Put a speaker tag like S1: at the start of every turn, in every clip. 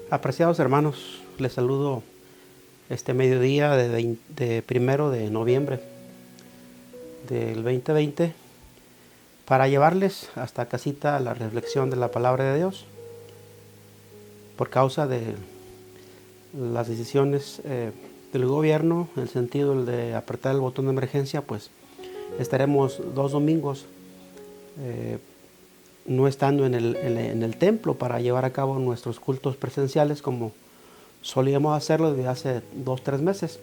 S1: Apreciados hermanos, les saludo este mediodía de 1 de noviembre del 2020 para llevarles hasta casita la reflexión de la palabra de Dios. Por causa de las decisiones del gobierno, en el sentido de apretar el botón de emergencia, pues estaremos 2 domingos no estando en el templo para llevar a cabo nuestros cultos presenciales como solíamos hacerlo desde hace 2-3 meses.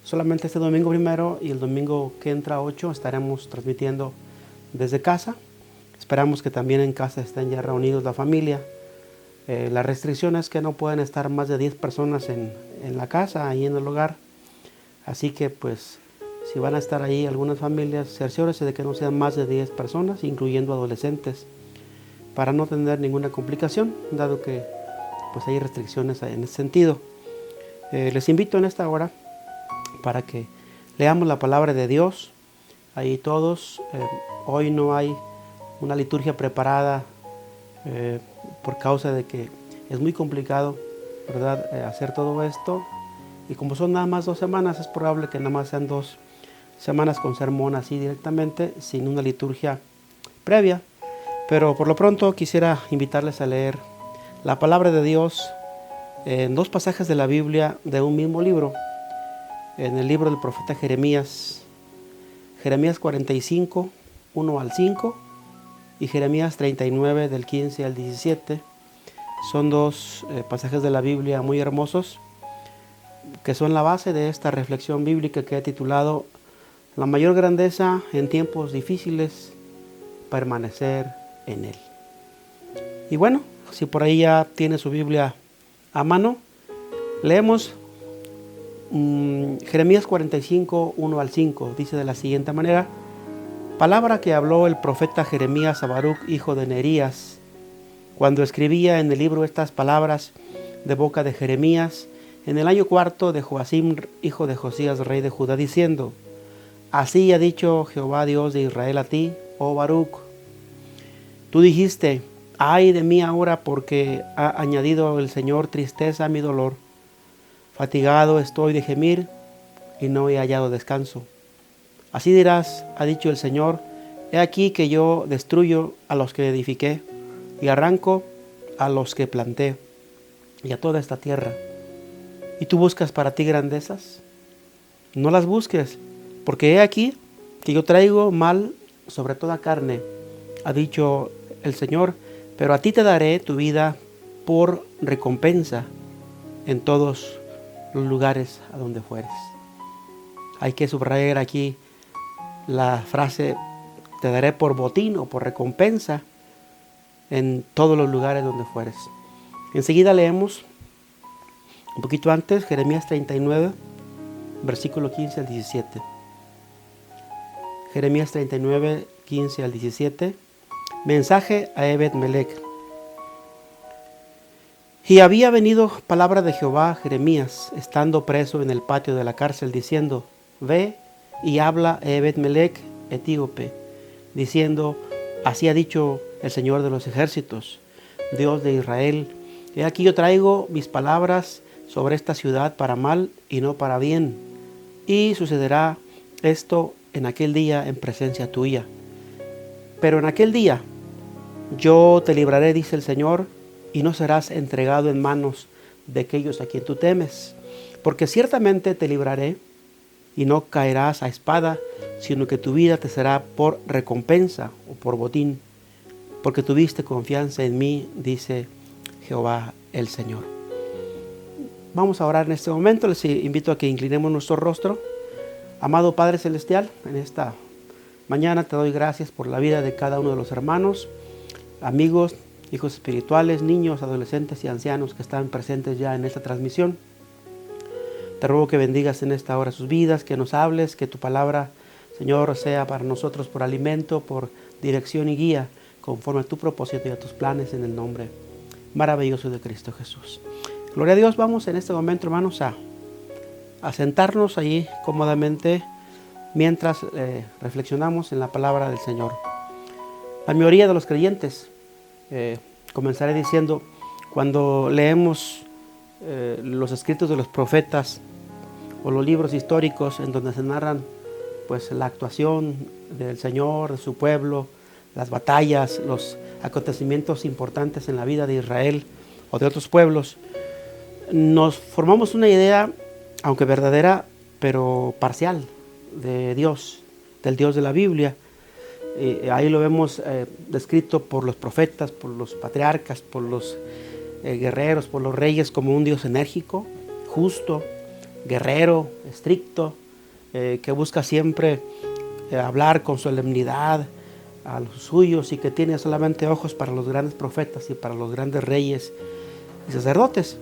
S1: Solamente este domingo primero y el domingo que entra 8 estaremos transmitiendo desde casa. Esperamos que también en casa estén ya reunidos la familia. La restricción es que no pueden estar más de 10 personas en la casa, ahí en el hogar. Así que pues si van a estar ahí algunas familias, cerciórense de que no sean más de 10 personas, incluyendo adolescentes, para no tener ninguna complicación, dado que pues hay restricciones en ese sentido. Les invito en esta hora para que leamos la palabra de Dios. Ahí todos, hoy no hay una liturgia preparada por causa de que es muy complicado, ¿verdad?, hacer todo esto. Y como son nada más 2 semanas, es probable que nada más sean 2 semanas con sermón así directamente, sin una liturgia previa. Pero por lo pronto quisiera invitarles a leer la palabra de Dios en 2 pasajes de la Biblia de un mismo libro. En el libro del profeta Jeremías 45, 1 al 5, y Jeremías 39, del 15 al 17. Son 2 pasajes de la Biblia muy hermosos, que son la base de esta reflexión bíblica que he titulado La mayor grandeza en tiempos difíciles, permanecer en Él. Y bueno, si por ahí ya tiene su Biblia a mano, leemos Jeremías 45, 1 al 5. Dice de la siguiente manera: palabra que habló el profeta Jeremías a Baruc, hijo de Nerías, cuando escribía en el libro estas palabras de boca de Jeremías, en el año 4 de Joacim, hijo de Josías, rey de Judá, diciendo: así ha dicho Jehová Dios de Israel a ti, oh Baruc. Tú dijiste: ay de mí ahora, porque ha añadido el Señor tristeza a mi dolor. Fatigado estoy de gemir y no he hallado descanso. Así dirás, ha dicho el Señor: he aquí que yo destruyo a los que edifiqué y arranco a los que planté y a toda esta tierra. ¿Y tú buscas para ti grandezas? No las busques, porque he aquí que yo traigo mal sobre toda carne, ha dicho el Señor, pero a ti te daré tu vida por recompensa en todos los lugares a donde fueres. Hay que subrayar aquí la frase te daré por botín o por recompensa en todos los lugares donde fueres. Enseguida leemos un poquito antes Jeremías 39, versículo 15 al 17. Jeremías 39, 15 al 17. Mensaje a Ebed-Melech. Y había venido palabra de Jehová a Jeremías, estando preso en el patio de la cárcel, diciendo: ve y habla a Ebed-Melech, etíope, diciendo: así ha dicho el Señor de los ejércitos, Dios de Israel: he aquí yo traigo mis palabras sobre esta ciudad para mal y no para bien. Y sucederá esto en aquel día en presencia tuya. Pero en aquel día yo te libraré, dice el Señor, y no serás entregado en manos de aquellos a quien tú temes. Porque ciertamente te libraré y no caerás a espada, sino que tu vida te será por recompensa o por botín, porque tuviste confianza en mí, dice Jehová el Señor. Vamos a orar en este momento. Les invito a que inclinemos nuestro rostro. Amado Padre Celestial, en esta mañana te doy gracias por la vida de cada uno de los hermanos, amigos, hijos espirituales, niños, adolescentes y ancianos que están presentes ya en esta transmisión. Te ruego que bendigas en esta hora sus vidas, que nos hables, que tu palabra, Señor, sea para nosotros por alimento, por dirección y guía, conforme a tu propósito y a tus planes, en el nombre maravilloso de Cristo Jesús. Gloria a Dios. Vamos en este momento, hermanos, a sentarnos allí cómodamente mientras reflexionamos en la palabra del Señor. La mayoría de los creyentes, comenzaré diciendo, Cuando leemos los escritos de los profetas o los libros históricos en donde se narran pues la actuación del Señor, de su pueblo, las batallas, los acontecimientos importantes en la vida de Israel o de otros pueblos, nos formamos una idea, aunque verdadera, pero parcial, de Dios, del Dios de la Biblia. Ahí lo vemos descrito por los profetas, por los patriarcas, por los guerreros, por los reyes, como un Dios enérgico, justo, guerrero, estricto, que busca siempre hablar con solemnidad a los suyos y que tiene solamente ojos para los grandes profetas y para los grandes reyes y sacerdotes.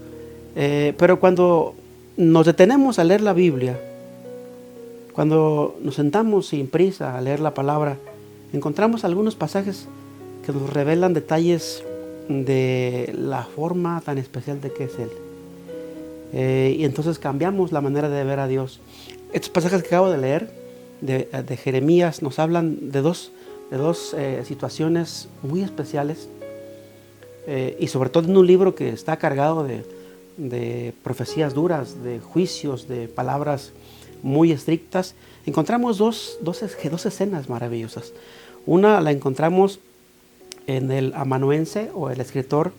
S1: Pero cuando nos detenemos a leer la Biblia, cuando nos sentamos sin prisa a leer la palabra, encontramos algunos pasajes que nos revelan detalles de la forma tan especial de que es Él. Y entonces cambiamos la manera de ver a Dios. Estos pasajes que acabo de leer de Jeremías nos hablan de dos situaciones muy especiales, y sobre todo en un libro que está cargado de profecías duras, de juicios, de palabras muy estrictas. Encontramos dos escenas maravillosas. Una la encontramos en el amanuense o el escritor,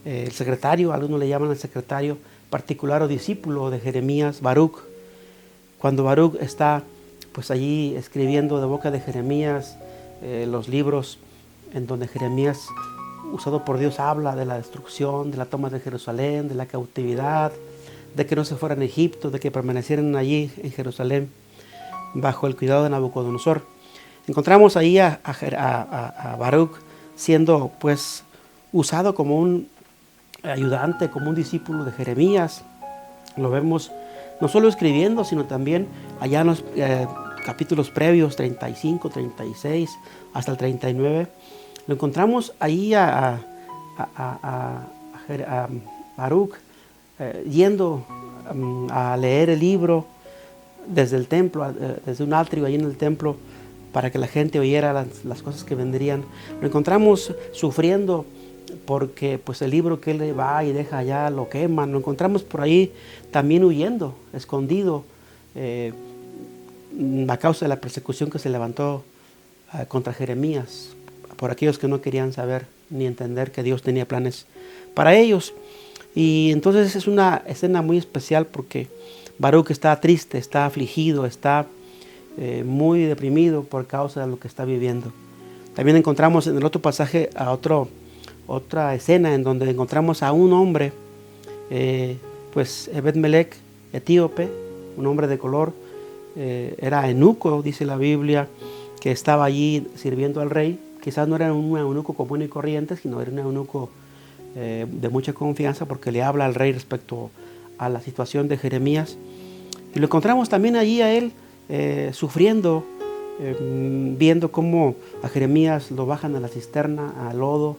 S1: el secretario, algunos le llaman el secretario particular o discípulo de Jeremías, Baruch. Cuando Baruch está pues allí escribiendo de boca de Jeremías los libros en donde Jeremías, usado por Dios, habla de la destrucción, de la toma de Jerusalén, de la cautividad, de que no se fueran a Egipto, de que permanecieran allí en Jerusalén bajo el cuidado de Nabucodonosor. Encontramos ahí a Baruch siendo pues usado como un ayudante, como un discípulo de Jeremías. Lo vemos no solo escribiendo, sino también allá en los capítulos previos, 35, 36, hasta el 39. Lo encontramos ahí a Baruch yendo a leer el libro desde el templo, desde un atrio ahí en el templo, para que la gente oyera las cosas que vendrían. Lo encontramos sufriendo porque pues el libro que él va y deja allá lo queman. Lo encontramos por ahí también huyendo, escondido, a causa de la persecución que se levantó contra Jeremías, por aquellos que no querían saber ni entender que Dios tenía planes para ellos. Y entonces es una escena muy especial porque Baruch está triste, está afligido, está muy deprimido por causa de lo que está viviendo. También encontramos en el otro pasaje otra escena en donde encontramos a un hombre, pues Ebed-Melech, etíope, un hombre de color, era eunuco, dice la Biblia, que estaba allí sirviendo al rey. Quizás no era un eunuco común y corriente, sino era un eunuco de mucha confianza, porque le habla al rey respecto a la situación de Jeremías. Y lo encontramos también allí a él sufriendo, viendo cómo a Jeremías lo bajan a la cisterna, al lodo,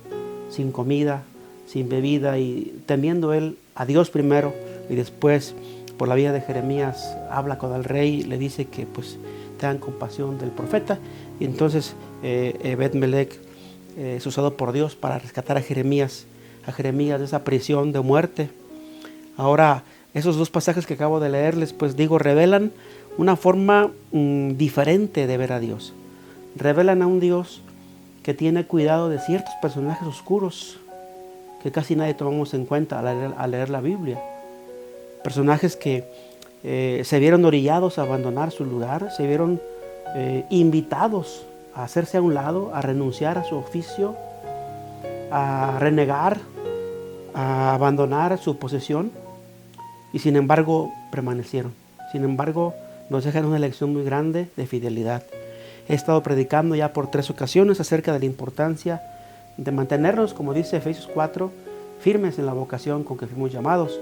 S1: sin comida, sin bebida, y temiendo él a Dios primero, y después por la vida de Jeremías habla con el rey, le dice que pues tengan compasión del profeta. Y entonces Ebed-Melech es usado por Dios para rescatar a Jeremías de esa prisión de muerte. Ahora, esos dos pasajes que acabo de leerles, pues digo, revelan una forma diferente de ver a Dios. Revelan a un Dios que tiene cuidado de ciertos personajes oscuros que casi nadie tomamos en cuenta al leer la Biblia. Personajes que se vieron orillados a abandonar su lugar, se vieron invitados a hacerse a un lado, a renunciar a su oficio, a renegar, a abandonar su posesión, y sin embargo permanecieron. Sin embargo, nos dejan una lección muy grande de fidelidad. He estado predicando ya por 3 ocasiones acerca de la importancia de mantenernos, como dice Efesios 4, firmes en la vocación con que fuimos llamados,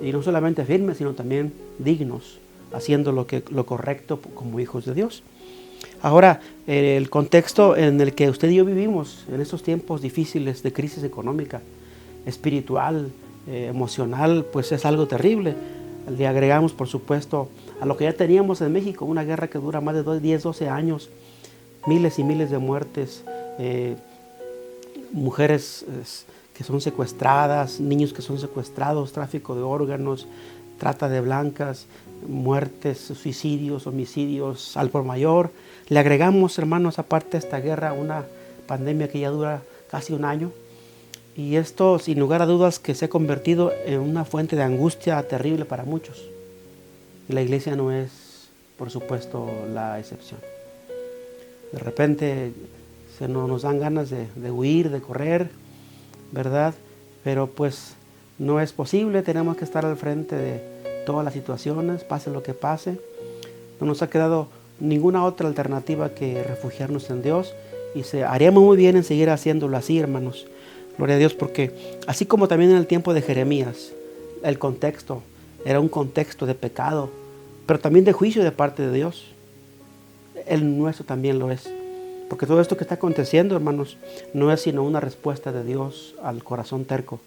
S1: y no solamente firmes, sino también dignos, haciendo lo correcto como hijos de Dios. Ahora, el contexto en el que usted y yo vivimos en estos tiempos difíciles de crisis económica, espiritual, emocional, pues es algo terrible. Le agregamos, por supuesto, a lo que ya teníamos en México, una guerra que dura más de 10, 12 años, miles y miles de muertes, mujeres que son secuestradas, niños que son secuestrados, tráfico de órganos, trata de blancas, muertes, suicidios, homicidios al por mayor. Le agregamos, hermanos, aparte de esta guerra, una pandemia que ya dura casi un año. Y esto, sin lugar a dudas, que se ha convertido en una fuente de angustia terrible para muchos. Y la iglesia no es, por supuesto, la excepción. De repente nos dan ganas de huir, de correr, ¿verdad? Pero pues no es posible, tenemos que estar al frente de todas las situaciones, pase lo que pase. No nos ha quedado ninguna otra alternativa que refugiarnos en Dios, y haríamos muy bien en seguir haciéndolo así, hermanos. Gloria a Dios, porque así como también en el tiempo de Jeremías, el contexto era un contexto de pecado, pero también de juicio de parte de Dios. El nuestro también lo es. Porque todo esto que está aconteciendo, hermanos, no es sino una respuesta de Dios al corazón terco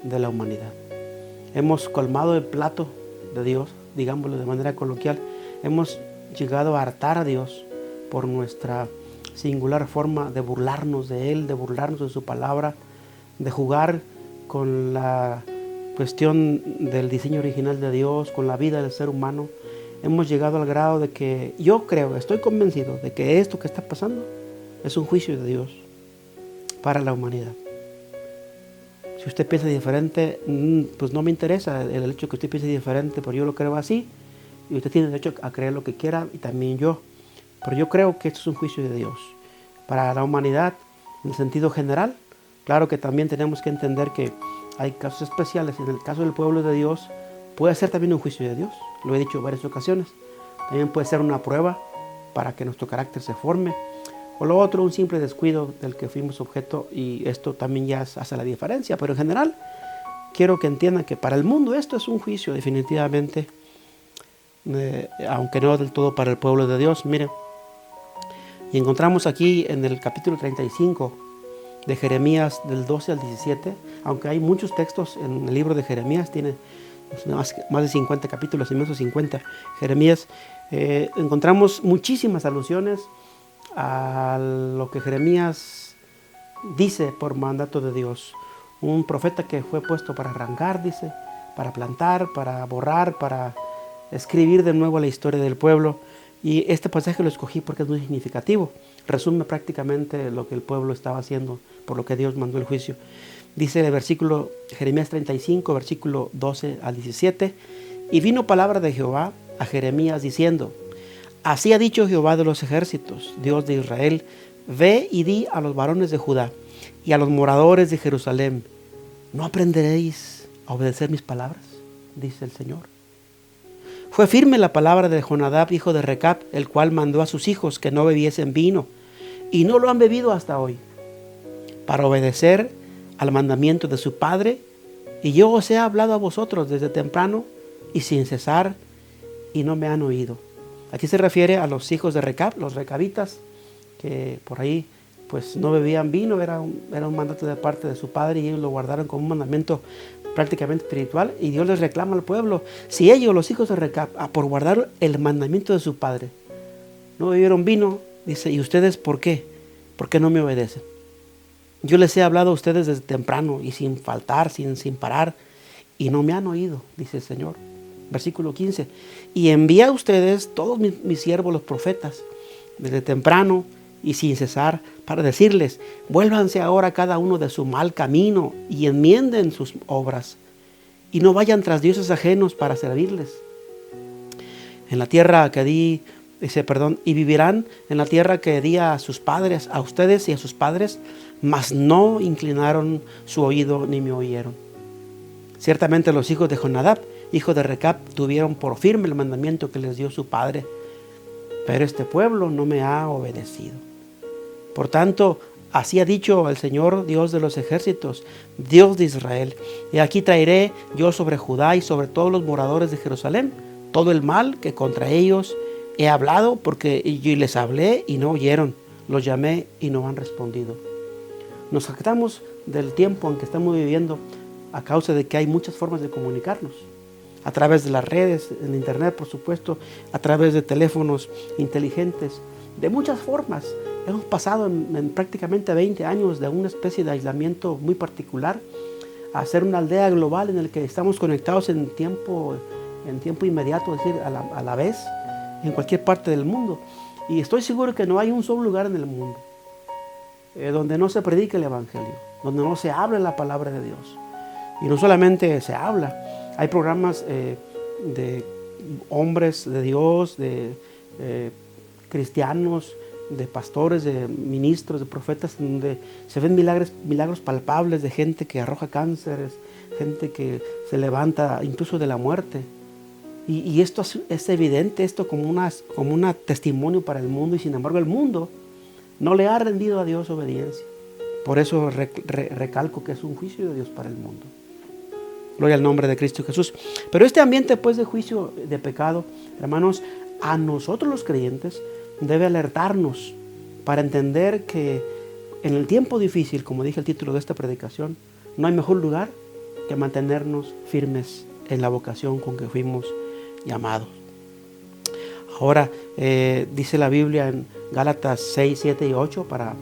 S1: de la humanidad. Hemos colmado el plato de Dios, digámoslo de manera coloquial. Hemos llegado a hartar a Dios por nuestra singular forma de burlarnos de Él, de burlarnos de su palabra, de jugar con la cuestión del diseño original de Dios, con la vida del ser humano. Hemos llegado al grado de que yo creo, estoy convencido de que esto que está pasando es un juicio de Dios para la humanidad. Si usted piensa diferente, pues no me interesa el hecho que usted piense diferente, pero yo lo creo así, y usted tiene derecho a creer lo que quiera, y también yo. Pero yo creo que esto es un juicio de Dios para la humanidad en el sentido general. Claro que también tenemos que entender que hay casos especiales. En el caso del pueblo de Dios puede ser también un juicio de Dios. Lo he dicho en varias ocasiones. También puede ser una prueba para que nuestro carácter se forme. O lo otro, un simple descuido del que fuimos objeto, y esto también ya hace la diferencia. Pero en general, quiero que entiendan que para el mundo esto es un juicio definitivamente, aunque no del todo para el pueblo de Dios. Miren, y encontramos aquí en el capítulo 35 de Jeremías, del 12 al 17, aunque hay muchos textos en el libro de Jeremías, tiene más de 50 capítulos, inmensos 50 Jeremías, encontramos muchísimas alusiones a lo que Jeremías dice por mandato de Dios. Un profeta que fue puesto para arrancar, dice, para plantar, para borrar, para escribir de nuevo la historia del pueblo. Y este pasaje lo escogí porque es muy significativo. Resume prácticamente lo que el pueblo estaba haciendo, por lo que Dios mandó el juicio. Dice el versículo, Jeremías 35, versículo 12 al 17. Y vino palabra de Jehová a Jeremías diciendo: así ha dicho Jehová de los ejércitos, Dios de Israel: ve y di a los varones de Judá y a los moradores de Jerusalén: ¿no aprenderéis a obedecer mis palabras?, dice el Señor. Fue firme la palabra de Jonadab, hijo de Recab, el cual mandó a sus hijos que no bebiesen vino, y no lo han bebido hasta hoy, para obedecer al mandamiento de su padre. Y yo os he hablado a vosotros desde temprano y sin cesar, y no me han oído. Aquí se refiere a los hijos de Recab, los recabitas, que por ahí pues no bebían vino, era un mandato de parte de su padre, y ellos lo guardaron como un mandamiento prácticamente espiritual. Y Dios les reclama al pueblo: si ellos, los hijos de Recab, por guardar el mandamiento de su padre, no bebieron vino, dice, ¿y ustedes por qué? ¿Por qué no me obedecen? Yo les he hablado a ustedes desde temprano y sin faltar, sin parar, y no me han oído, dice el Señor. Versículo 15. Y envía a ustedes todos mis siervos los profetas desde temprano y sin cesar, para decirles: vuélvanse ahora cada uno de su mal camino y enmienden sus obras, y no vayan tras dioses ajenos para servirles. En la tierra que di, y vivirán en la tierra que di a sus padres, a ustedes y a sus padres, mas no inclinaron su oído ni me oyeron. Ciertamente los hijos de Jonadab, hijo de Recab, tuvieron por firme el mandamiento que les dio su padre, pero este pueblo no me ha obedecido. Por tanto, así ha dicho el Señor, Dios de los ejércitos, Dios de Israel: y aquí traeré yo sobre Judá y sobre todos los moradores de Jerusalén todo el mal que contra ellos he hablado, porque yo les hablé y no oyeron, los llamé y no han respondido. Nos jactamos del tiempo en que estamos viviendo a causa de que hay muchas formas de comunicarnos. A través de las redes, en internet, por supuesto, a través de teléfonos inteligentes, de muchas formas. Hemos pasado en prácticamente 20 años de una especie de aislamiento muy particular a ser una aldea global en el que estamos conectados en tiempo inmediato, es decir, a la vez, en cualquier parte del mundo. Y estoy seguro que no hay un solo lugar en el mundo donde no se predique el Evangelio, donde no se hable la palabra de Dios. Y no solamente se habla, hay programas de hombres de Dios, de cristianos, de pastores, de ministros, de profetas, donde se ven milagros palpables de gente que arroja cánceres, gente que se levanta incluso de la muerte. Y esto es evidente, esto como un testimonio para el mundo, y sin embargo el mundo no le ha rendido a Dios obediencia. Por eso recalco que es un juicio de Dios para el mundo. Gloria al nombre de Cristo Jesús. Pero este ambiente pues de juicio, de pecado, hermanos, a nosotros los creyentes debe alertarnos para entender que en el tiempo difícil, como dije el título de esta predicación, no hay mejor lugar que mantenernos firmes en la vocación con que fuimos llamados. Ahora dice la Biblia en Gálatas 6, 7 y 8, para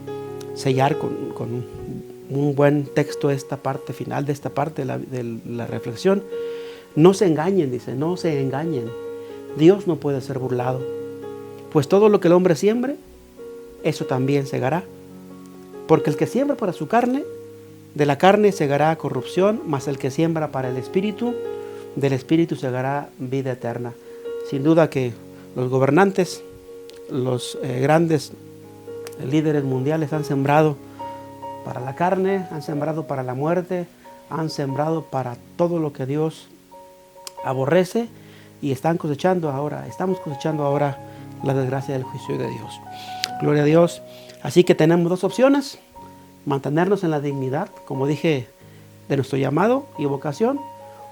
S1: sellar con un buen texto esta parte final de esta parte de la reflexión: no se engañen, dice, no se engañen. Dios no puede ser burlado, pues todo lo que el hombre siembre, eso también segará. Porque el que siembra para su carne, de la carne segará corrupción, mas el que siembra para el Espíritu, del Espíritu segará vida eterna. Sin duda que los gobernantes, los grandes líderes mundiales han sembrado para la carne, han sembrado para la muerte, han sembrado para todo lo que Dios aborrece, y estamos cosechando ahora la desgracia del juicio de Dios. Gloria a Dios. Así que tenemos dos opciones: mantenernos en la dignidad, como dije, de nuestro llamado y vocación,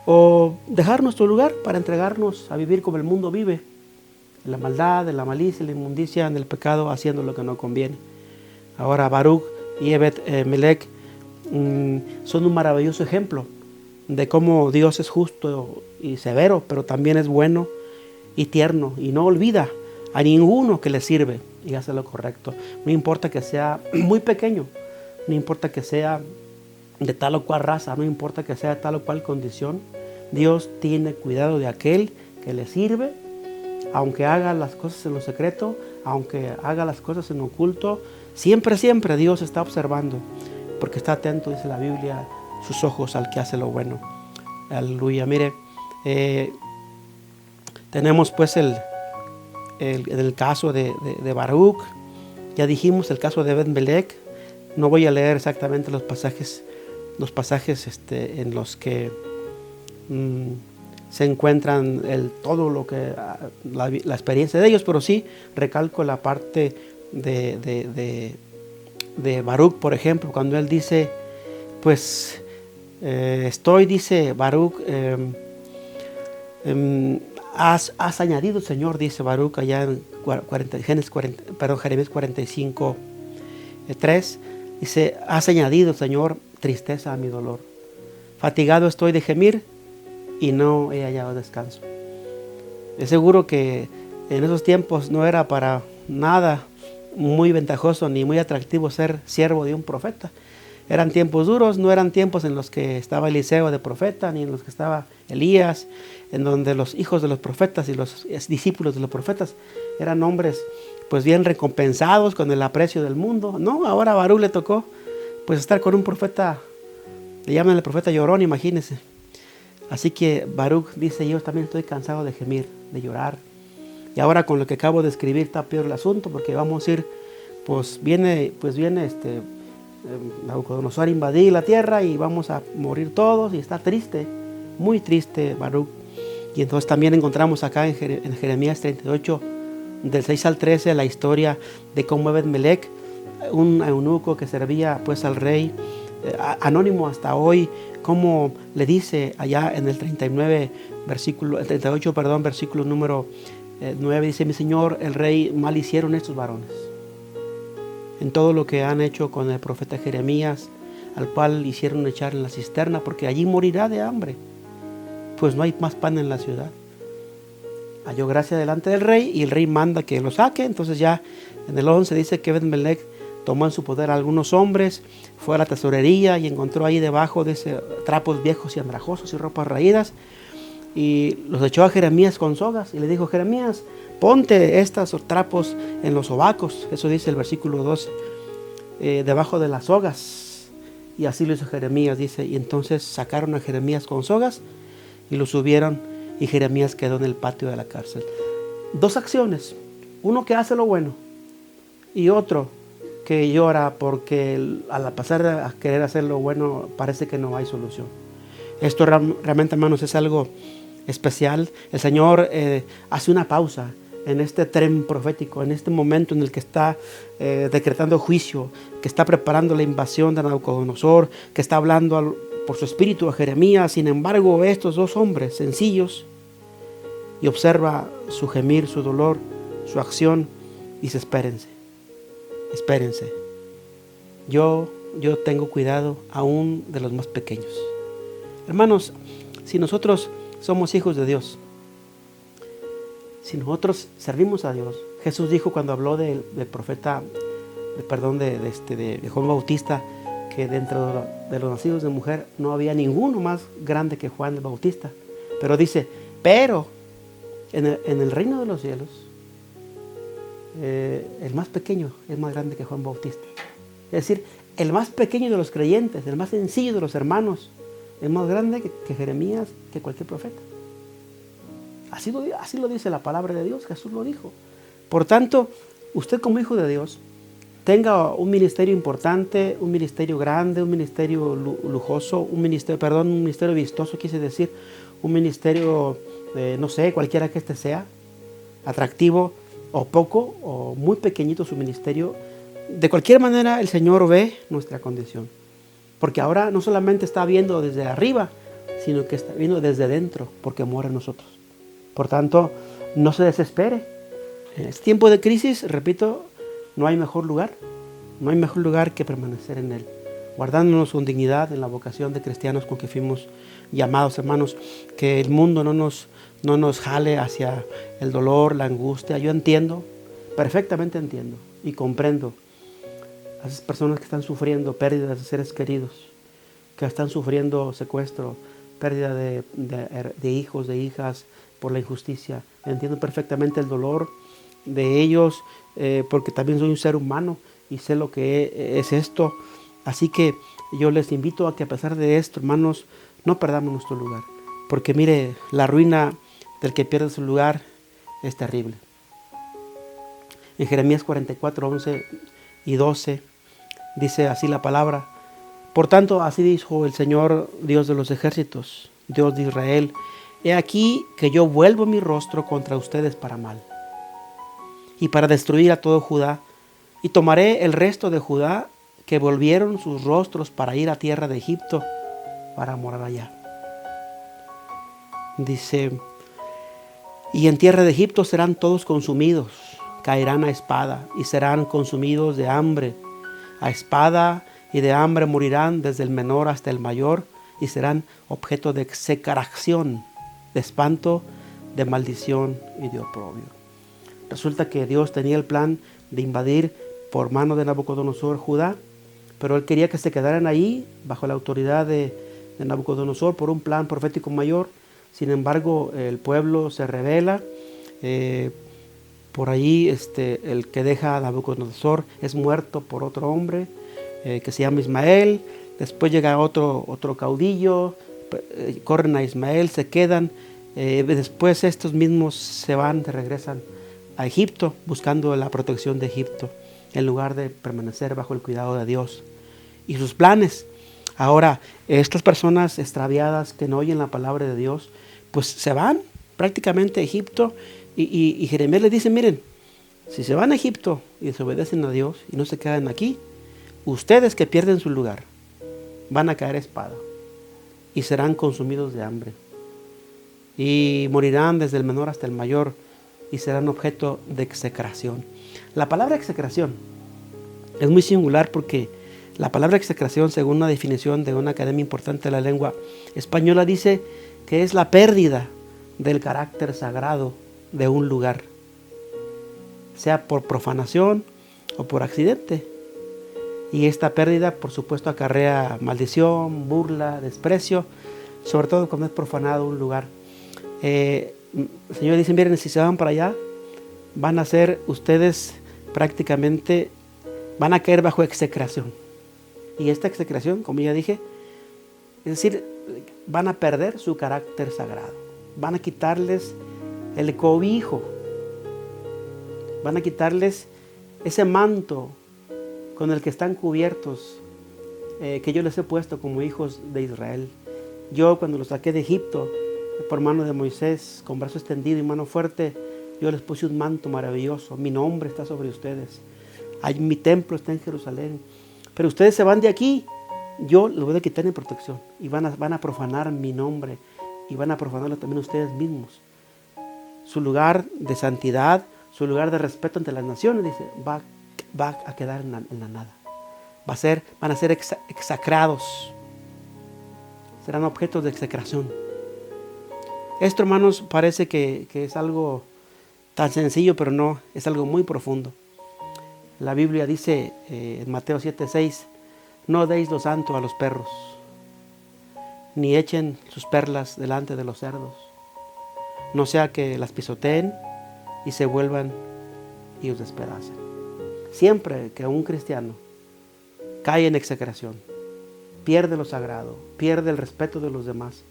S1: o dejar nuestro lugar para entregarnos a vivir como el mundo vive, en la maldad, en la malicia, en la inmundicia, en el pecado, haciendo lo que no conviene. Ahora Baruch y Ebed-Melech son un maravilloso ejemplo de cómo Dios es justo y severo, pero también es bueno y tierno, y no olvida a ninguno que le sirve y hace lo correcto. No importa que sea muy pequeño, no importa que sea de tal o cual raza, no importa que sea de tal o cual condición, Dios tiene cuidado de aquel que le sirve, aunque haga las cosas en lo secreto, aunque haga las cosas en oculto. Siempre Dios está observando, porque está atento, dice la Biblia, sus ojos al que hace lo bueno. Aleluya. Mire, tenemos pues el caso de Baruch. Ya dijimos el caso de Ebed-Melech. No voy a leer exactamente los pasajes en los que se encuentran todo lo que la experiencia de ellos, pero sí recalco la parte de Baruch, por ejemplo, cuando él dice, pues dice Baruch, has añadido, Señor, dice Baruch allá en Jeremías 45, 3, dice, has añadido, Señor, tristeza a mi dolor. Fatigado estoy de gemir y no he hallado descanso. Es seguro que en esos tiempos no era para nada muy ventajoso ni muy atractivo ser siervo de un profeta. Eran tiempos duros, no eran tiempos en los que estaba Eliseo de profeta, ni en los que estaba Elías, en donde los hijos de los profetas y los discípulos de los profetas eran hombres pues bien recompensados con el aprecio del mundo. No, ahora a Baruch le tocó pues estar con un profeta, le llaman el profeta llorón, imagínense. Así que Baruch dice, yo también estoy cansado de gemir, de llorar. Y ahora con lo que acabo de escribir está peor el asunto, porque vamos a ir, pues viene Nabucodonosor a invadir la tierra y vamos a morir todos, y está triste, muy triste Baruch. Y entonces también encontramos acá en Jeremías 38, del 6 al 13, la historia de cómo Ebed-Melech, un eunuco que servía pues al rey, anónimo hasta hoy, como le dice allá en el 38, número 9, dice, mi señor el rey, mal hicieron estos varones en todo lo que han hecho con el profeta Jeremías, al cual hicieron echar en la cisterna, porque allí morirá de hambre, pues no hay más pan en la ciudad. halló gracia delante del rey y el rey manda que lo saque. Entonces ya en el 11 dice que Ebed-Melech tomó en su poder a algunos hombres, fue a la tesorería y encontró ahí debajo de ese trapos viejos y andrajosos y ropas raídas, y los echó a Jeremías con sogas y le dijo: Jeremías, ponte estos trapos en los sobacos. Eso dice el versículo 12, debajo de las sogas. Y así lo hizo Jeremías, dice. Y entonces sacaron a Jeremías con sogas y lo subieron, y Jeremías quedó en el patio de la cárcel. Dos acciones: uno que hace lo bueno y otro que llora porque al pasar a querer hacer lo bueno parece que no hay solución. Esto realmente, hermanos, es algo especial. El Señor hace una pausa en este tren profético, en este momento en el que está decretando juicio, que está preparando la invasión de Nabucodonosor, que está hablando por su espíritu a Jeremías. Sin embargo, estos dos hombres sencillos, y observa su gemir, su dolor, su acción, y dice: espérense, espérense. Yo tengo cuidado aún de los más pequeños. Hermanos, si nosotros somos hijos de Dios, si nosotros servimos a Dios, Jesús dijo cuando habló del profeta, de Juan Bautista, que dentro de los nacidos de mujer no había ninguno más grande que Juan el Bautista. Pero dice: pero en el reino de los cielos, el más pequeño es más grande que Juan Bautista. Es decir, el más pequeño de los creyentes, el más sencillo de los hermanos, es más grande que Jeremías, que cualquier profeta. Así lo dice la palabra de Dios. Jesús lo dijo. Por tanto, usted como hijo de Dios, tenga un ministerio importante, un ministerio grande, un ministerio lujoso, un ministerio vistoso, quise decir, un ministerio, no sé, cualquiera que este sea, atractivo o poco o muy pequeñito su ministerio. De cualquier manera, el Señor ve nuestra condición. Porque ahora no solamente está viendo desde arriba, sino que está viendo desde dentro, porque mora en nosotros. Por tanto, no se desespere. En este tiempo de crisis, repito, no hay mejor lugar. No hay mejor lugar que permanecer en Él, guardándonos con dignidad en la vocación de cristianos con que fuimos llamados, hermanos. Que el mundo no nos jale hacia el dolor, la angustia. Yo entiendo, perfectamente entiendo y comprendo a esas personas que están sufriendo pérdidas de seres queridos, que están sufriendo secuestro, pérdida de hijos, de hijas por la injusticia. Entiendo perfectamente el dolor de ellos, porque también soy un ser humano y sé lo que es esto. Así que yo les invito a que a pesar de esto, hermanos, no perdamos nuestro lugar, porque mire, la ruina del que pierde su lugar es terrible. En Jeremías 44, 11 y 12 dice así la palabra: por tanto, así dijo el Señor, Dios de los ejércitos, Dios de Israel: he aquí que yo vuelvo mi rostro contra ustedes para mal y para destruir a todo Judá, y tomaré el resto de Judá que volvieron sus rostros para ir a tierra de Egipto para morar allá. Dice: y en tierra de Egipto serán todos consumidos, caerán a espada y serán consumidos de hambre. A espada y de hambre morirán desde el menor hasta el mayor, y serán objeto de execración, de espanto, de maldición y de oprobio. Resulta que Dios tenía el plan de invadir por mano de Nabucodonosor Judá, pero Él quería que se quedaran ahí bajo la autoridad de Nabucodonosor por un plan profético mayor. Sin embargo, el pueblo se rebela. Por ahí el que deja a Nabucodonosor es muerto por otro hombre que se llama Ismael. Después llega otro caudillo, corren a Ismael, se quedan. Después estos mismos se regresan a Egipto buscando la protección de Egipto en lugar de permanecer bajo el cuidado de Dios y sus planes. Ahora, estas personas extraviadas que no oyen la palabra de Dios, pues se van prácticamente a Egipto. Y Jeremías les dice: miren, si se van a Egipto y desobedecen a Dios y no se quedan aquí, ustedes que pierden su lugar van a caer a espada y serán consumidos de hambre y morirán desde el menor hasta el mayor y serán objeto de execración. La palabra execración es muy singular porque la palabra execración, según una definición de una academia importante de la lengua española, dice que es la pérdida del carácter sagrado de un lugar, sea por profanación o por accidente. Y esta pérdida, por supuesto, acarrea maldición, burla, desprecio, sobre todo cuando es profanado un lugar. El Señor dice, miren, si se van para allá, van a ser ustedes prácticamente, van a caer bajo execración. Y esta execración, como ya dije, es decir, van a perder su carácter sagrado. Van a quitarles el cobijo. Van a quitarles ese manto con el que están cubiertos, que yo les he puesto como hijos de Israel. Yo cuando los saqué de Egipto, por mano de Moisés, con brazo extendido y mano fuerte, yo les puse un manto maravilloso. Mi nombre está sobre ustedes. Mi templo está en Jerusalén. Pero ustedes se van de aquí, yo los voy a quitar en protección. Y van a profanar mi nombre. Y van a profanarlo también ustedes mismos. Su lugar de santidad, su lugar de respeto ante las naciones, dice, va a quedar en la nada. Van a ser execrados. Serán objetos de execración. Esto, hermanos, parece que es algo tan sencillo, pero no, es algo muy profundo. La Biblia dice en Mateo 7:6, no deis lo santo a los perros, ni echen sus perlas delante de los cerdos, no sea que las pisoteen y se vuelvan y os despedacen. Siempre que un cristiano cae en execración, pierde lo sagrado, pierde el respeto de los demás,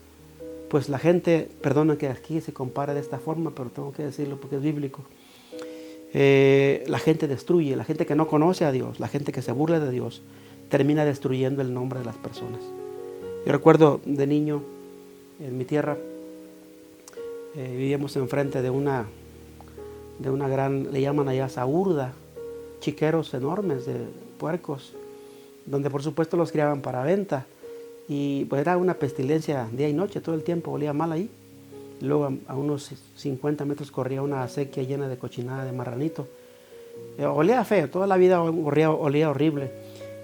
S1: pues la gente, perdona que aquí se compara de esta forma, pero tengo que decirlo porque es bíblico. La gente destruye, la gente que no conoce a Dios, la gente que se burla de Dios, termina destruyendo el nombre de las personas. Yo recuerdo de niño, en mi tierra, vivíamos enfrente de una gran, le llaman allá saurda, chiqueros enormes de puercos, donde por supuesto los criaban para venta. Y pues era una pestilencia día y noche, todo el tiempo olía mal ahí. Luego a unos 50 metros corría una acequia llena de cochinada de marranito. Olía feo, toda la vida olía horrible.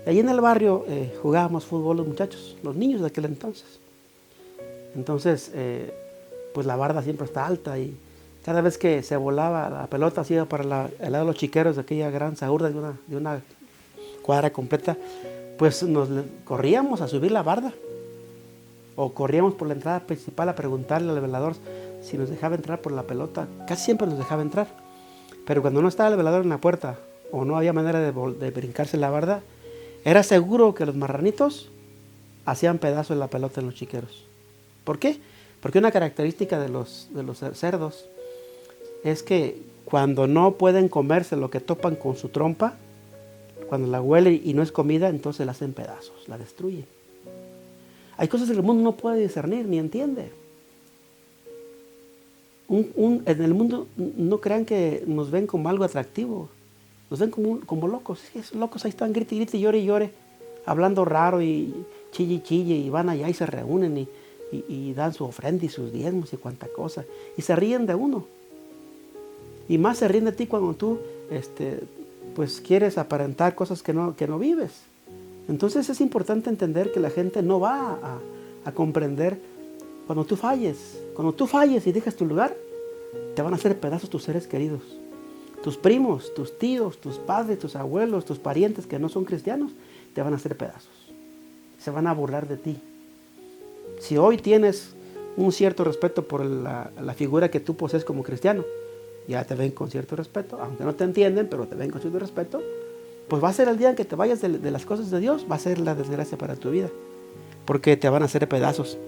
S1: Y allí en el barrio jugábamos fútbol los muchachos, los niños de aquel entonces. Entonces, pues la barda siempre está alta y cada vez que se volaba la pelota así para el lado de los chiqueros de aquella gran saurda de una cuadra completa, pues corríamos a subir la barda o corríamos por la entrada principal a preguntarle al velador si nos dejaba entrar por la pelota. Casi siempre nos dejaba entrar, pero cuando no estaba el velador en la puerta o no había manera de brincarse la barda, era seguro que los marranitos hacían pedazos de la pelota en los chiqueros. ¿Por qué? Porque una característica de los cerdos es que cuando no pueden comerse lo que topan con su trompa, cuando la huelen y no es comida, entonces la hacen pedazos, la destruyen. Hay cosas que el mundo no puede discernir ni entiende. En el mundo no crean que nos ven como algo atractivo, nos ven como locos. Sí, esos locos ahí están, grite y grite, llore y llore, hablando raro y chille y chille, y van allá y se reúnen y dan su ofrenda y sus diezmos y cuanta cosa, y se ríen de uno. Y más se ríen de ti cuando tú pues quieres aparentar cosas que no vives. Entonces es importante entender que la gente no va a comprender cuando tú falles. Cuando tú falles y dejas tu lugar, te van a hacer pedazos tus seres queridos. Tus primos, tus tíos, tus padres, tus abuelos, tus parientes que no son cristianos, te van a hacer pedazos. Se van a burlar de ti. Si hoy tienes un cierto respeto por la figura que tú posees como cristiano, ya te ven con cierto respeto, aunque no te entienden, pero te ven con cierto respeto, pues va a ser el día en que te vayas de las cosas de Dios, va a ser la desgracia para tu vida, porque te van a hacer pedazos,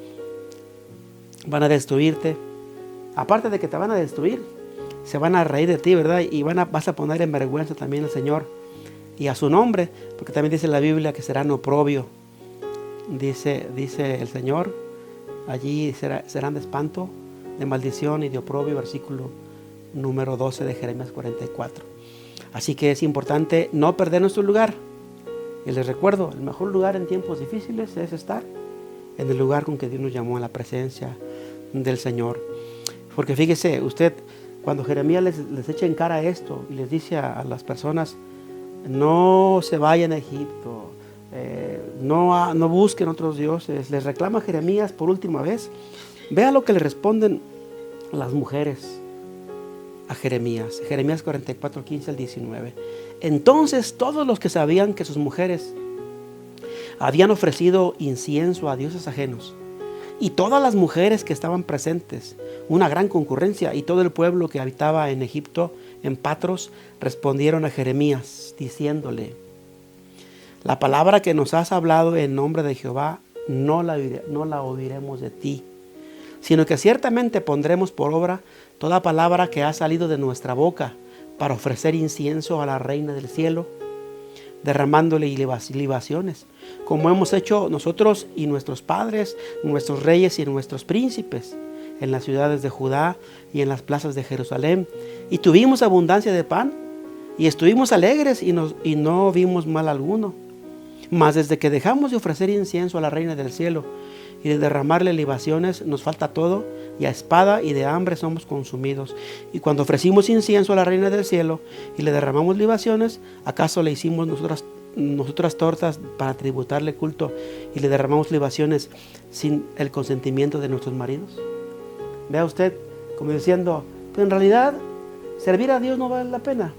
S1: van a destruirte. Aparte de que te van a destruir, se van a reír de ti, ¿verdad? Y vas a poner en vergüenza también al Señor y a su nombre, porque también dice la Biblia que serán oprobio. Dice el Señor, allí serán de espanto, de maldición y de oprobio, versículo número 12 de Jeremías 44. Así que es importante no perder nuestro lugar. Y les recuerdo, el mejor lugar en tiempos difíciles es estar en el lugar con que Dios nos llamó, a la presencia del Señor. Porque fíjese usted, cuando Jeremías les echa en cara esto y les dice a las personas, no se vayan a Egipto, no busquen otros dioses, les reclama Jeremías por última vez. Vea lo que le responden las mujeres. a Jeremías. Jeremías 44, 15 al 19. Entonces todos los que sabían que sus mujeres habían ofrecido incienso a dioses ajenos, y todas las mujeres que estaban presentes, una gran concurrencia, y todo el pueblo que habitaba en Egipto, en Patros, respondieron a Jeremías, diciéndole: la palabra que nos has hablado en nombre de Jehová, no la oiremos de ti, sino que ciertamente pondremos por obra toda palabra que ha salido de nuestra boca para ofrecer incienso a la reina del cielo, derramándole libaciones, como hemos hecho nosotros y nuestros padres, nuestros reyes y nuestros príncipes, en las ciudades de Judá y en las plazas de Jerusalén. Y tuvimos abundancia de pan, y estuvimos alegres y no vimos mal alguno. Mas desde que dejamos de ofrecer incienso a la reina del cielo y de derramarle libaciones, nos falta todo, y a espada y de hambre somos consumidos. Y cuando ofrecimos incienso a la reina del cielo y le derramamos libaciones, ¿acaso le hicimos nosotras tortas para tributarle culto y le derramamos libaciones sin el consentimiento de nuestros maridos? Vea usted, como diciendo, pues en realidad servir a Dios no vale la pena.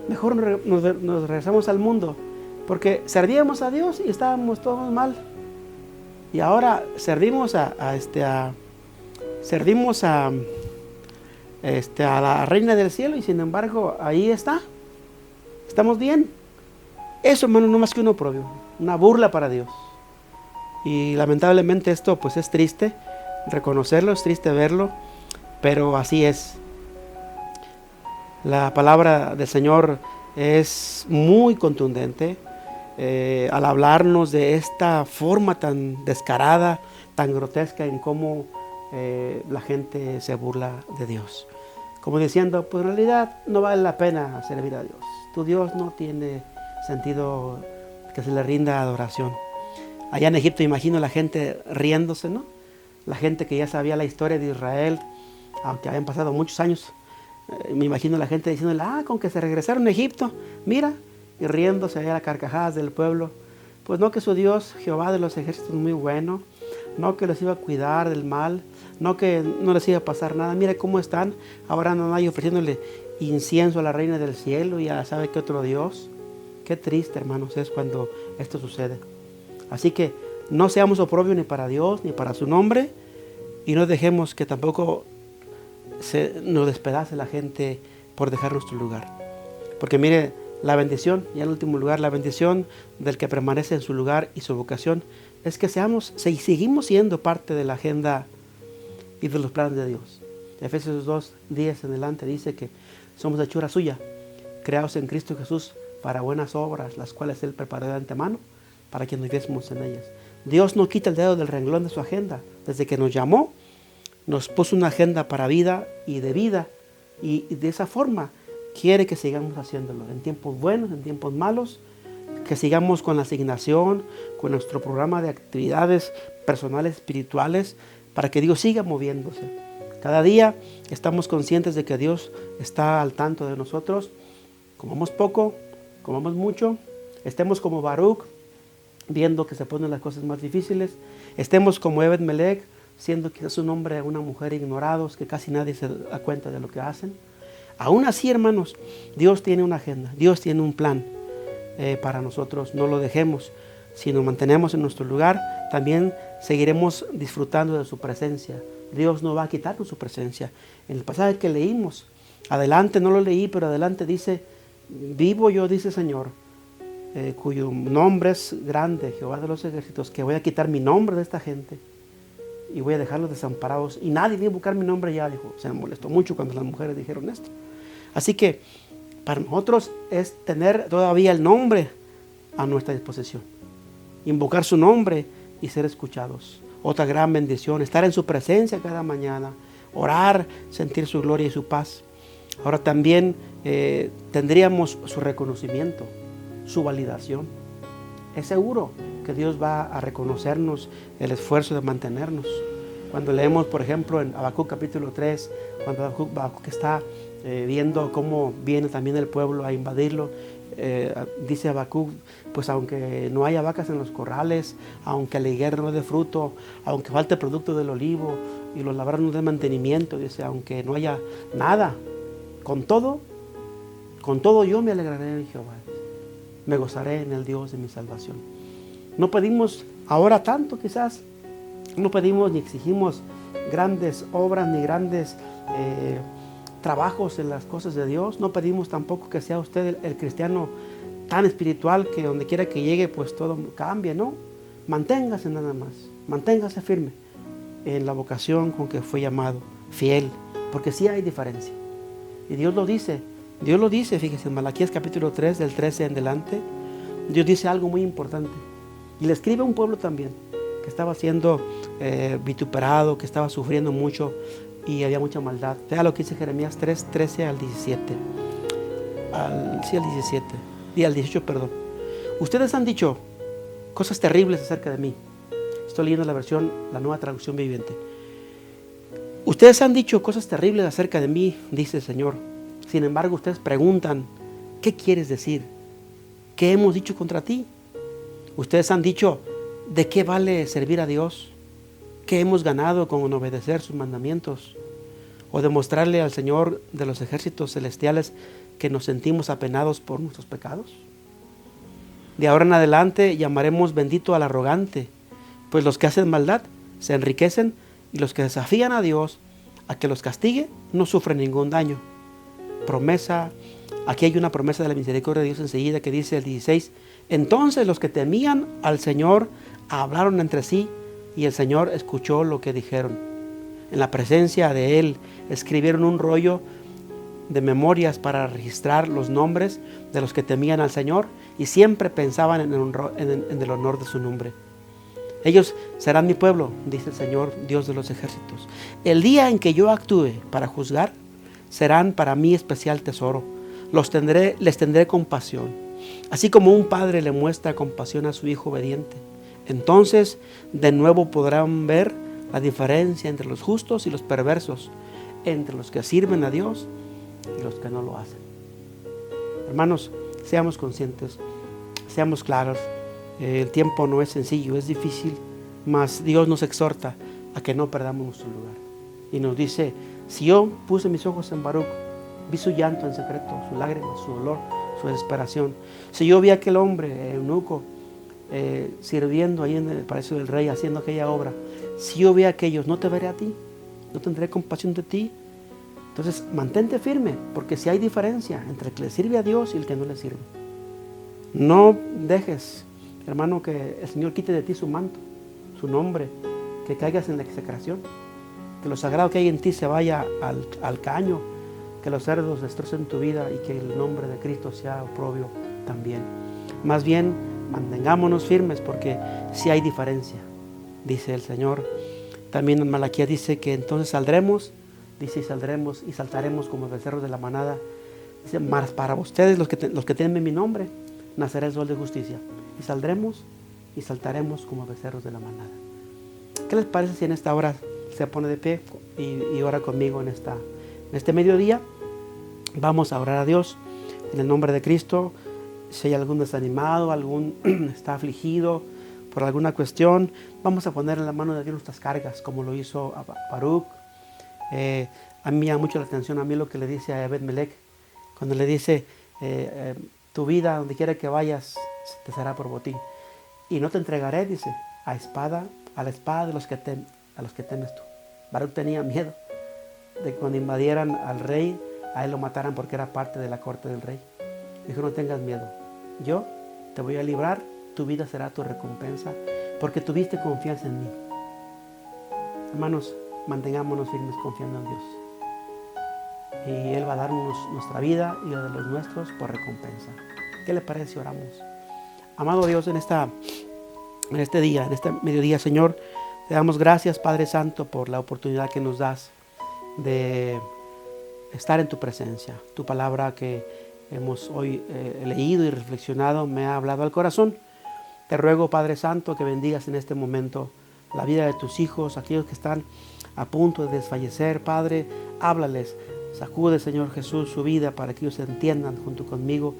S1: Mejor nos regresamos al mundo, porque servíamos a Dios y estábamos todos mal. Y ahora servimos a la reina del cielo, y sin embargo ahí estamos bien. Eso, hermano, no más que un oprobio, una burla para Dios. Y lamentablemente esto pues es triste reconocerlo, es triste verlo, pero así es. La palabra del Señor es muy contundente al hablarnos de esta forma tan descarada, tan grotesca en cómo la gente se burla de Dios. Como diciendo, pues en realidad no vale la pena servir a Dios. Tu Dios no tiene sentido que se le rinda adoración. Allá en Egipto imagino la gente riéndose, ¿no? La gente que ya sabía la historia de Israel, aunque habían pasado muchos años. Me imagino la gente diciéndole, con que se regresaron a Egipto, mira, y riéndose allá a carcajadas del pueblo. Pues no, que su Dios, Jehová de los ejércitos, es muy bueno, no que les iba a cuidar del mal, no que no les iba a pasar nada. Mira cómo están, ahora no hay ofreciéndole incienso a la reina del cielo y a sabe qué otro Dios. Qué triste, hermanos, es cuando esto sucede. Así que no seamos oprobio ni para Dios ni para su nombre, y no dejemos que tampoco nos despedace la gente por dejar nuestro lugar. Porque mire, la bendición, y en último lugar, la bendición del que permanece en su lugar y su vocación es que seguimos siendo parte de la agenda y de los planes de Dios. Efesios 2:10 en adelante dice que somos hechura suya, creados en Cristo Jesús para buenas obras, las cuales Él preparó de antemano para que nos viésemos en ellas. Dios no quita el dedo del renglón de su agenda. Desde que nos llamó, nos puso una agenda para vida, y de esa forma quiere que sigamos haciéndolo, en tiempos buenos, en tiempos malos, que sigamos con la asignación, con nuestro programa de actividades personales, espirituales, para que Dios siga moviéndose. Cada día estamos conscientes de que Dios está al tanto de nosotros. Comamos poco, comamos mucho, estemos como Baruch, viendo que se ponen las cosas más difíciles, estemos como Ebed-Melech, siendo quizás un hombre o una mujer ignorados, que casi nadie se da cuenta de lo que hacen. Aún así, hermanos, Dios tiene una agenda, Dios tiene un plan para nosotros. No lo dejemos. Si nos mantenemos en nuestro lugar, también seguiremos disfrutando de su presencia. Dios no va a quitarnos su presencia. En el pasaje que leímos, adelante, no lo leí, pero adelante dice, vivo yo, dice el Señor, cuyo nombre es grande, Jehová de los ejércitos, que voy a quitar mi nombre de esta gente y voy a dejarlos desamparados, y nadie viene a buscar mi nombre ya, dijo. Se me molestó mucho cuando las mujeres dijeron esto. Así que para nosotros es tener todavía el nombre a nuestra disposición, invocar su nombre y ser escuchados. Otra gran bendición, estar en su presencia cada mañana, orar, sentir su gloria y su paz. Ahora también tendríamos su reconocimiento, su validación. Es seguro que Dios va a reconocernos el esfuerzo de mantenernos. Cuando leemos, por ejemplo, en Habacuc capítulo 3, cuando Habacuc está viendo cómo viene también el pueblo a invadirlo, dice Habacuc, pues aunque no haya vacas en los corrales, aunque la higuera no dé fruto, aunque falte producto del olivo y los labrados no den mantenimiento, dice, aunque no haya nada, con todo yo me alegraré en Jehová, me gozaré en el Dios de mi salvación. No pedimos ahora tanto, quizás no pedimos ni exigimos grandes obras ni grandes trabajos en las cosas de Dios. No pedimos tampoco que sea usted el cristiano tan espiritual que donde quiera que llegue pues todo cambie, ¿no? Manténgase nada más, manténgase firme en la vocación con que fue llamado, fiel, porque sí hay diferencia. Y Dios lo dice, fíjese, en Malaquías capítulo 3, del 13 en adelante, Dios dice algo muy importante. Y le escribe a un pueblo también, que estaba siendo vituperado, que estaba sufriendo mucho y había mucha maldad. Vea lo que dice Jeremías 3, 13 al 17. Al 17. Y al 18, perdón. Ustedes han dicho cosas terribles acerca de mí. Estoy leyendo la nueva traducción viviente. Ustedes han dicho cosas terribles acerca de mí, dice el Señor. Sin embargo, ustedes preguntan, ¿qué quieres decir? ¿Qué hemos dicho contra ti? Ustedes han dicho, ¿de qué vale servir a Dios? ¿Qué hemos ganado con obedecer sus mandamientos? ¿O demostrarle al Señor de los ejércitos celestiales que nos sentimos apenados por nuestros pecados? De ahora en adelante llamaremos bendito al arrogante, pues los que hacen maldad se enriquecen y los que desafían a Dios a que los castigue no sufren ningún daño. Aquí hay una promesa de la misericordia de Dios enseguida que dice el 16, entonces los que temían al Señor hablaron entre sí y el Señor escuchó lo que dijeron. En la presencia de Él escribieron un rollo de memorias para registrar los nombres de los que temían al Señor y siempre pensaban en el honor de su nombre. Ellos serán mi pueblo, dice el Señor, Dios de los ejércitos. El día en que yo actúe para juzgar, serán para mí especial tesoro. Les tendré compasión, así como un padre le muestra compasión a su hijo obediente. Entonces, de nuevo podrán ver la diferencia entre los justos y los perversos, entre los que sirven a Dios y los que no lo hacen. Hermanos, seamos conscientes, seamos claros. El tiempo no es sencillo, es difícil, mas Dios nos exhorta a que no perdamos nuestro lugar. Y nos dice, si yo puse mis ojos en Baruc, vi su llanto en secreto, su lágrima, su dolor, su desesperación. Si yo vi a aquel hombre, eunuco, sirviendo ahí en el palacio del rey, haciendo aquella obra, si yo vi a aquellos, ¿no te veré a ti? ¿No tendré compasión de ti? Entonces, mantente firme, porque si hay diferencia entre el que le sirve a Dios y el que no le sirve. No dejes, hermano, que el Señor quite de ti su manto, su nombre, que caigas en la execración, que lo sagrado que hay en ti se vaya al caño, que los cerdos destrocen tu vida y que el nombre de Cristo sea oprobio también. Más bien, mantengámonos firmes porque sí hay diferencia, dice el Señor. También en Malaquías dice que entonces saldremos y saltaremos como becerros de la manada. Dice, mas para ustedes los que temen mi nombre, nacerá el sol de justicia. Y saldremos y saltaremos como becerros de la manada. ¿Qué les parece si en esta hora se pone de pie y ora conmigo en este mediodía? Vamos a orar a Dios en el nombre de Cristo. Si hay algún desanimado, algún está afligido por alguna cuestión, vamos a poner en la mano de Dios nuestras cargas, como lo hizo a Baruc. A mí me llama mucho la atención a mí lo que le dice a Ebed-Melech, cuando le dice, tu vida, donde quiera que vayas, te será por botín. Y no te entregaré, dice, a la espada de los que temes tú. Baruc tenía miedo de que cuando invadieran al rey, a él lo mataran porque era parte de la corte del rey. Dijo, no tengas miedo, yo te voy a librar, tu vida será tu recompensa, porque tuviste confianza en mí. Hermanos, mantengámonos firmes confiando en Dios. Y Él va a darnos nuestra vida y la de los nuestros por recompensa. ¿Qué le parece si oramos? Amado Dios, en este día, en este mediodía, Señor, te damos gracias, Padre Santo, por la oportunidad que nos das de estar en tu presencia. Tu palabra que hemos hoy leído y reflexionado me ha hablado al corazón. Te ruego, Padre Santo, que bendigas en este momento la vida de tus hijos, aquellos que están a punto de desfallecer. Padre, háblales, sacude, Señor Jesús, su vida para que ellos entiendan junto conmigo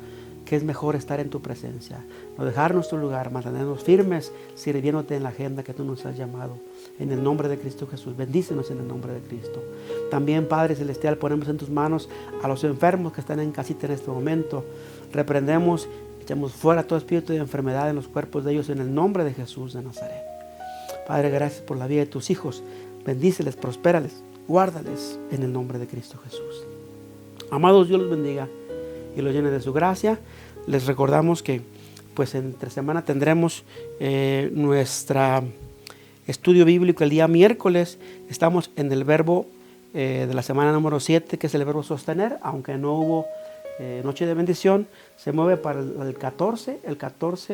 S1: que es mejor estar en tu presencia, no dejar nuestro lugar, mantenernos firmes, sirviéndote en la agenda que tú nos has llamado. En el nombre de Cristo Jesús, bendícenos en el nombre de Cristo. También, Padre Celestial, ponemos en tus manos a los enfermos que están en casita en este momento. Reprendemos, echamos fuera todo espíritu de enfermedad en los cuerpos de ellos en el nombre de Jesús de Nazaret. Padre, gracias por la vida de tus hijos. Bendíceles, prospérales, guárdales en el nombre de Cristo Jesús. Amados, Dios los bendiga y los llene de su gracia. Les recordamos que pues entre semana tendremos nuestro estudio bíblico el día miércoles. Estamos en el verbo de la semana número 7, que es el verbo sostener, aunque no hubo noche de bendición. Se mueve para el 14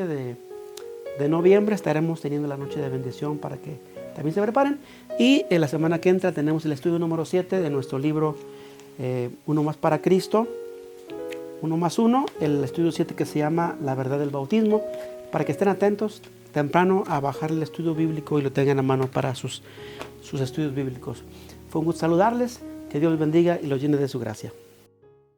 S1: de noviembre estaremos teniendo la noche de bendición para que también se preparen. Y en la semana que entra tenemos el estudio número 7 de nuestro libro Uno más para Cristo, 1 más 1, el estudio 7 que se llama La verdad del bautismo, para que estén atentos temprano a bajar el estudio bíblico y lo tengan a mano para sus estudios bíblicos. Fue un gusto saludarles, que Dios los bendiga y los llene de su gracia.